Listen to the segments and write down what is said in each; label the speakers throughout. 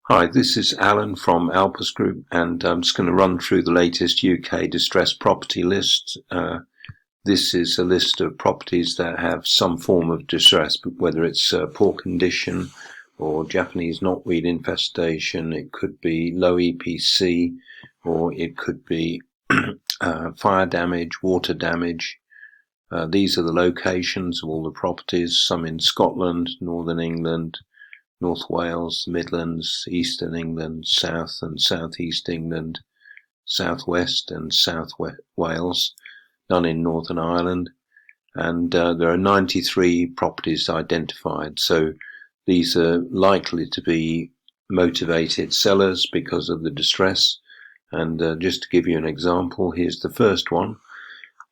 Speaker 1: Hi, this is Alan from Alpus Group, and I'm just going to run through the latest UK distressed property list. This is a list of properties that have some form of distress, whether it's poor condition or Japanese knotweed infestation. It could be low EPC, or it could be fire damage, water damage. These are the locations of all the properties, some in Scotland, Northern England, North Wales, Midlands, Eastern England, South and South East England, South West and South Wales, none in Northern Ireland, and there are 93 properties identified. So these are likely to be motivated sellers because of the distress. And just to give you an example, here's the first one.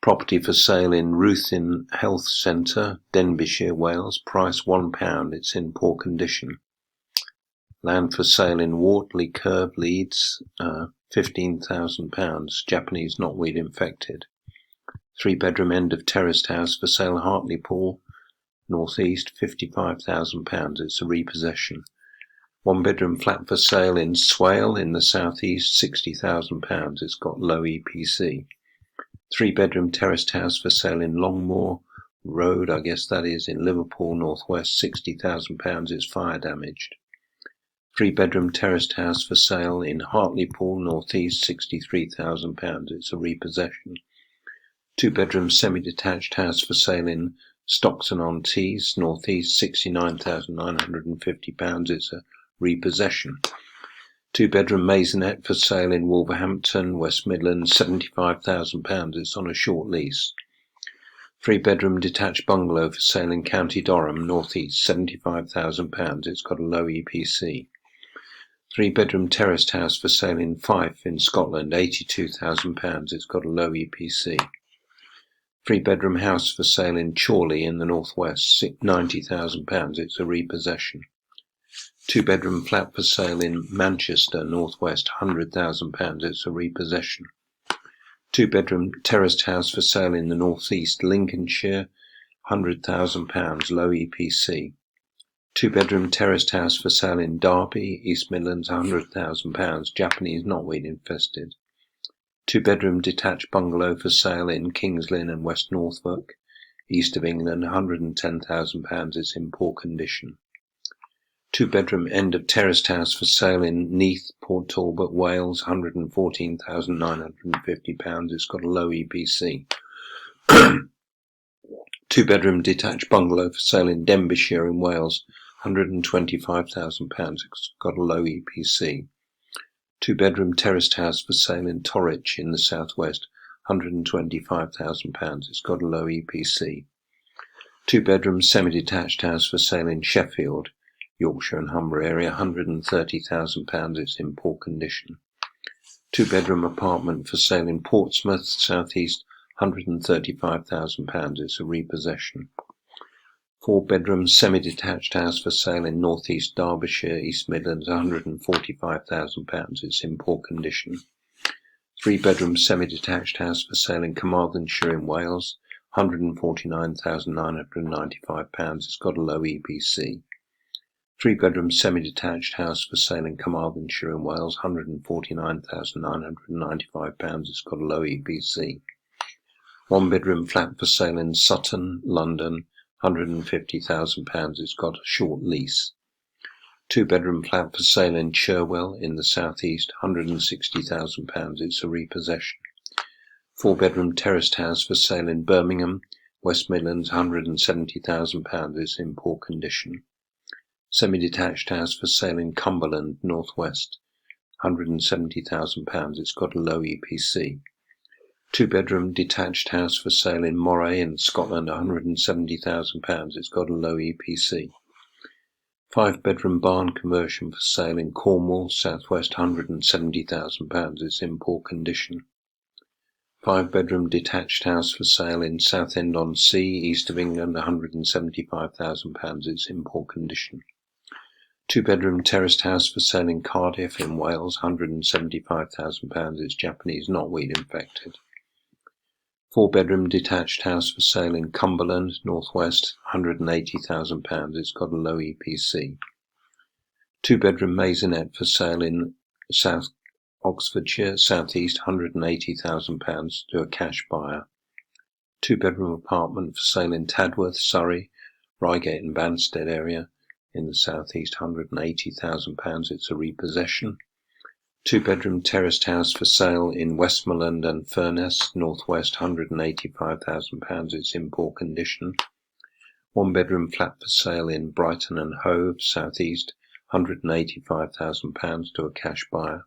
Speaker 1: Property for sale in Ruthin Health Centre, Denbighshire, Wales. Price £1. It's in poor condition. Land for sale in Wortley Curve, Leeds. £15,000. Japanese knotweed infected. 3-bedroom end of terraced house for sale, Hartlepool, North East. £55,000. It's a repossession. 1-bedroom flat for sale in Swale in the South East. £60,000. It's got low EPC. 3-bedroom terraced house for sale in Longmoor Road, I guess that is, in Liverpool, Northwest, £60,000. It's fire damaged. 3-bedroom terraced house for sale in Hartlepool, North East, £63,000. It's a repossession. 2-bedroom semi-detached house for sale in Stockton-on-Tees, North East, £69,950. It's a repossession. 2-bedroom maisonette for sale in Wolverhampton, West Midlands, £75,000. It's on a short lease. 3-bedroom detached bungalow for sale in County Durham, North East, £75,000. It's got a low EPC. 3-bedroom terraced house for sale in Fife in Scotland, £82,000. It's got a low EPC. 3-bedroom house for sale in Chorley in the Northwest, £90,000. It's a repossession. 2-bedroom flat for sale in Manchester, Northwest, £100,000. It's a repossession. 2-bedroom terraced house for sale in the Northeast, Lincolnshire, £100,000, low EPC. 2-bedroom terraced house for sale in Derby, East Midlands, £100,000, Japanese knotweed infested. 2-bedroom detached bungalow for sale in Kings Lynn and West Norfolk, East of England, £110,000. It's in poor condition. 2-bedroom end of terraced house for sale in Neath, Port Talbot, Wales, £114,950. It's got a low EPC. 2-bedroom detached bungalow for sale in Denbighshire in Wales, £125,000. It's got a low EPC. 2-bedroom terraced house for sale in Torwich in the southwest, £125,000. It's got a low EPC. 2-bedroom semi-detached house for sale in Sheffield, Yorkshire and Humber area, £130,000. It's in poor condition. 2-bedroom apartment for sale in Portsmouth, South East, £135,000. It's a repossession. 4-bedroom semi-detached house for sale in North East Derbyshire, East Midlands, £145,000. It's in poor condition. 3-bedroom semi-detached house for sale in Carmarthenshire in Wales, £149,995. It's got a low EPC. 3-bedroom semi-detached house for sale in Carmarthenshire in Wales, £149,995. It's got a low EPC. 1-bedroom flat for sale in Sutton, London, £150,000. It's got a short lease. 2-bedroom flat for sale in Cherwell in the southeast, £160,000. It's a repossession. 4-bedroom terraced house for sale in Birmingham, West Midlands, £170,000. It's in poor condition. Semi-detached house for sale in Cumberland, Northwest, £170,000. It's got a low EPC. 2-bedroom detached house for sale in Moray in Scotland, £170,000. It's got a low EPC. 5-bedroom barn conversion for sale in Cornwall, southwest, £170,000. It's in poor condition. 5-bedroom detached house for sale in Southend-on-Sea, east of England, £175,000. It's in poor condition. 2-bedroom terraced house for sale in Cardiff in Wales, £175,000. It's Japanese knotweed infected. 4-bedroom detached house for sale in Cumberland, Northwest, £180,000. It's got a low EPC. 2-bedroom maisonette for sale in South Oxfordshire, South East, £180,000 to a cash buyer. 2-bedroom apartment for sale in Tadworth, Surrey, Reigate and Banstead area in the South East, £180,000. It's a repossession. 2-bedroom terraced house for sale in Westmoreland and Furness, Northwest, £185,000. It's in poor condition. 1-bedroom flat for sale in Brighton and Hove, South East, £185,000 to a cash buyer.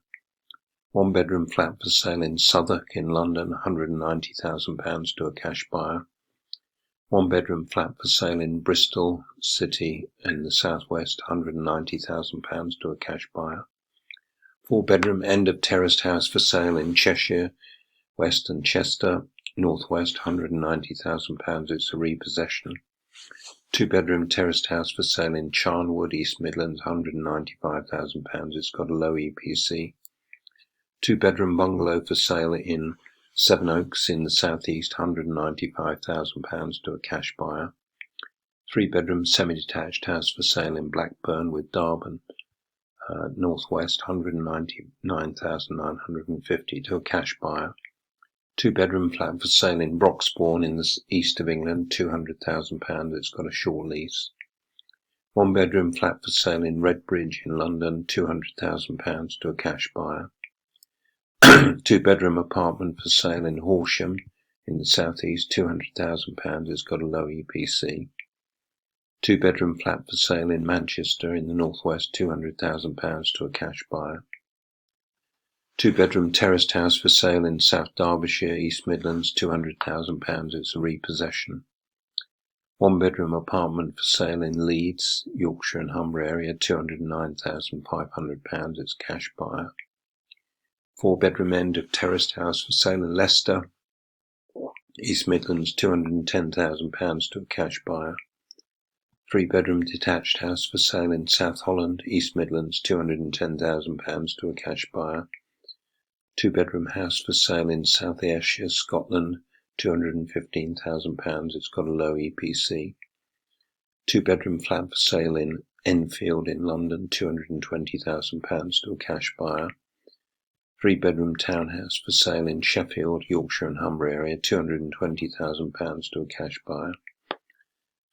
Speaker 1: 1-bedroom flat for sale in Southwark in London, £190,000 to a cash buyer. 1-bedroom flat for sale in Bristol City in the southwest, £190,000 to a cash buyer. 4-bedroom end of terraced house for sale in Cheshire West and Chester, Northwest, £190,000. It's a repossession. 2-bedroom terraced house for sale in Charnwood, East Midlands, £195,000. It's got a low EPC. 2-bedroom bungalow for sale in Sevenoaks in the southeast, £195,000 to a cash buyer. 3-bedroom semi-detached house for sale in Blackburn with Darben, Northwest, £199,950 to a cash buyer. 2-bedroom flat for sale in Broxbourne in the east of England, £200,000. It's got a short lease. 1-bedroom flat for sale in Redbridge in London, £200,000 to a cash buyer. 2-bedroom apartment for sale in Horsham in the southeast, £200,000. It's got a low EPC. 2-bedroom flat for sale in Manchester in the northwest, £200,000 to a cash buyer. 2-bedroom terraced house for sale in South Derbyshire, East Midlands, £200,000. It's a repossession. 1-bedroom apartment for sale in Leeds, Yorkshire and Humber area, £209,500. It's cash buyer. 4-bedroom end of terraced house for sale in Leicester, East Midlands, £210,000 to a cash buyer. 3-bedroom detached house for sale in South Holland, East Midlands, £210,000 to a cash buyer. 2-bedroom house for sale in South Ayrshire, Scotland, £215,000. It's got a low EPC. 2-bedroom flat for sale in Enfield in London, £220,000 to a cash buyer. 3-bedroom townhouse for sale in Sheffield, Yorkshire and Humber area, £220,000 to a cash buyer.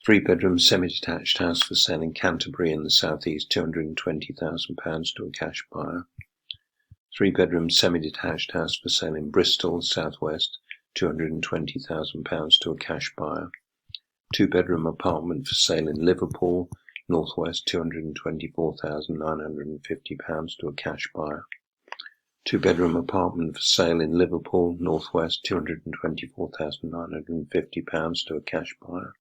Speaker 1: 3-bedroom semi-detached house for sale in Canterbury in the southeast, £220,000 to a cash buyer. 3-bedroom semi-detached house for sale in Bristol, southwest, £220,000 to a cash buyer. 2-bedroom apartment for sale in Liverpool, northwest, £224,950 to a cash buyer. 2-bedroom apartment for sale in Liverpool, northwest, £224,950 to a cash buyer.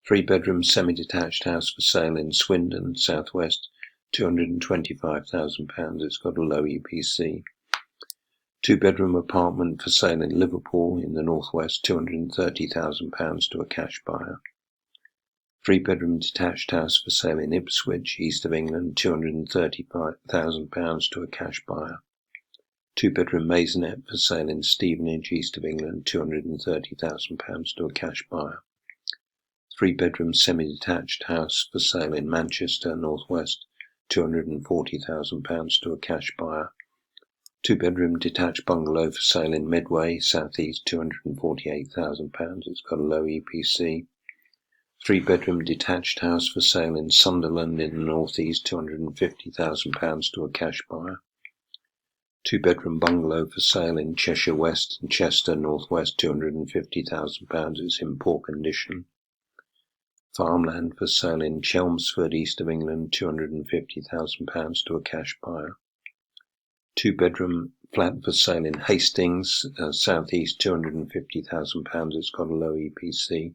Speaker 1: 3-bedroom semi-detached house for sale in Swindon, southwest, £225,000. It's got a low EPC. 2-bedroom apartment for sale in Liverpool in the northwest, £230,000 to a cash buyer. 3-bedroom detached house for sale in Ipswich, east of England, £235,000 to a cash buyer. 2-bedroom maisonette for sale in Stevenage, east of England, £230,000 to a cash buyer. 3-bedroom semi-detached house for sale in Manchester, northwest, £240,000 to a cash buyer. 2-bedroom detached bungalow for sale in Medway, southeast, £248,000. It's got a low EPC. 3-bedroom detached house for sale in Sunderland in the northeast, £250,000 to a cash buyer. 2-bedroom bungalow for sale in Cheshire West and Chester, northwest, £250,000. It's in poor condition. Farmland for sale in Chelmsford, east of England, £250,000 to a cash buyer. 2-bedroom flat for sale in Hastings, southeast, £250,000. It's got a low EPC.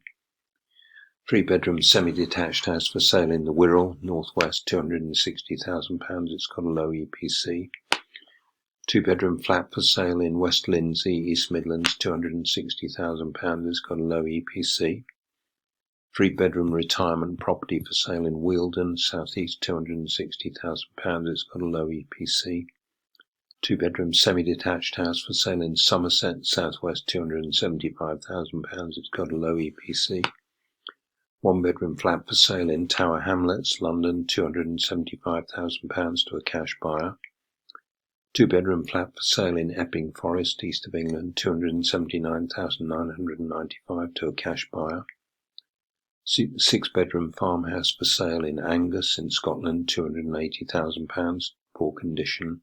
Speaker 1: 3-bedroom semi-detached house for sale in the Wirral, northwest, £260,000. It's got a low EPC. 2-bedroom flat for sale in West Lindsey, East Midlands, £260,000. It's got a low EPC. 3-bedroom retirement property for sale in Wealdon, southeast, £260,000. It's got a low EPC. 2-bedroom semi-detached house for sale in Somerset, southwest, £275,000. It's got a low EPC. 1-bedroom flat for sale in Tower Hamlets, London, £275,000 to a cash buyer. 2-bedroom flat for sale in Epping Forest, East of England, £279,995 to a cash buyer. 6-bedroom farmhouse for sale in Angus in Scotland, £280,000, poor condition.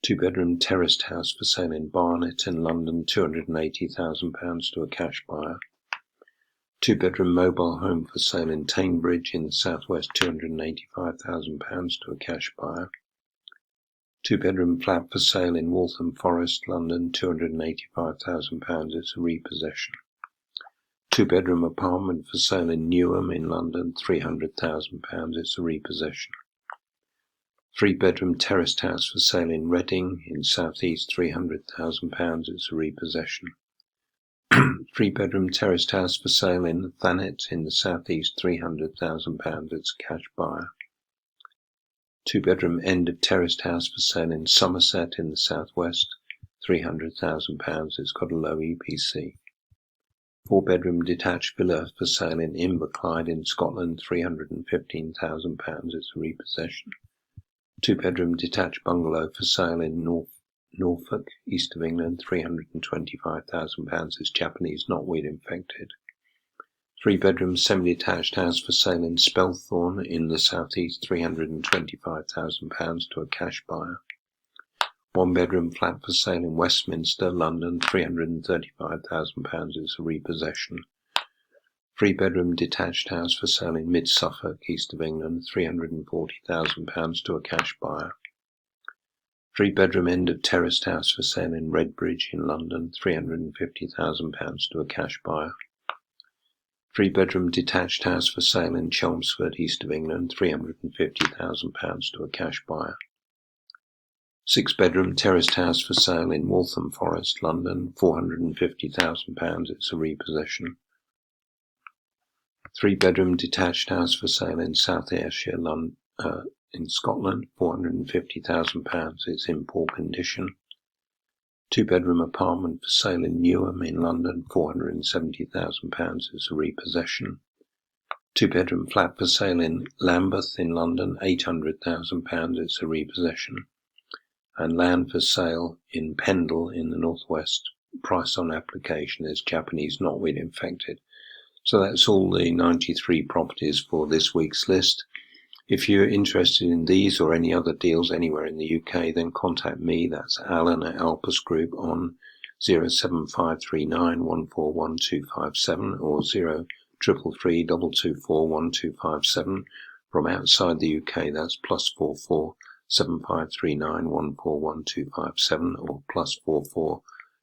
Speaker 1: 2-bedroom terraced house for sale in Barnet in London, £280,000 to a cash buyer. 2-bedroom mobile home for sale in Tainbridge in the southwest, £285,000 to a cash buyer. 2-bedroom flat for sale in Waltham Forest, London, £285,000, it's a repossession. 2-bedroom apartment for sale in Newham in London, £300,000, it's a repossession. 3-bedroom terraced house for sale in Reading in southeast, £300,000, it's a repossession. 3-bedroom terraced house for sale in Thanet in the southeast, £300,000, it's a cash buyer. 2-bedroom end of terraced house for sale in Somerset in the southwest, £300,000, it's got a low EPC. 4-bedroom detached villa for sale in Inverclyde in Scotland, £315,000, it's a repossession. 2-bedroom detached bungalow for sale in Norfolk, east of England, £325,000, it's Japanese knotweed infected. 3-bedroom semi-detached house for sale in Spelthorne in the southeast, £325,000 to a cash buyer. 1-bedroom flat for sale in Westminster, London, £335,000, it's a repossession. 3-bedroom detached house for sale in Mid Suffolk, east of England, £340,000 to a cash buyer. 3-bedroom end of terraced house for sale in Redbridge in London, £350,000 to a cash buyer. 3-bedroom detached house for sale in Chelmsford, east of England, £350,000 to a cash buyer. 6-bedroom terraced house for sale in Waltham Forest, London, £450,000, it's a repossession. 3-bedroom detached house for sale in South Ayrshire, in Scotland, £450,000, it's in poor condition. 2-bedroom apartment for sale in Newham in London, £470,000, it's a repossession. 2-bedroom flat for sale in Lambeth in London, £800,000, it's a repossession. And land for sale in Pendle in the northwest, price on application is Japanese knotweed infected. So that's all the 93 properties for this week's list. If you're interested in these or any other deals anywhere in the UK, then contact me. That's Alan at Alpus Group on 07539141257 or 0333 224 1257. From outside the UK, that's +44 7539 141257 or +44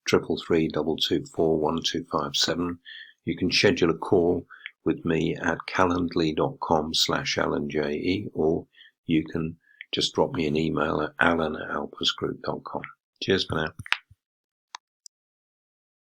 Speaker 1: 333 224 1257. You can schedule a call with me at calendly.com/AlanJE, or you can just drop me an email at alan@alpusgroup.com. Cheers for now.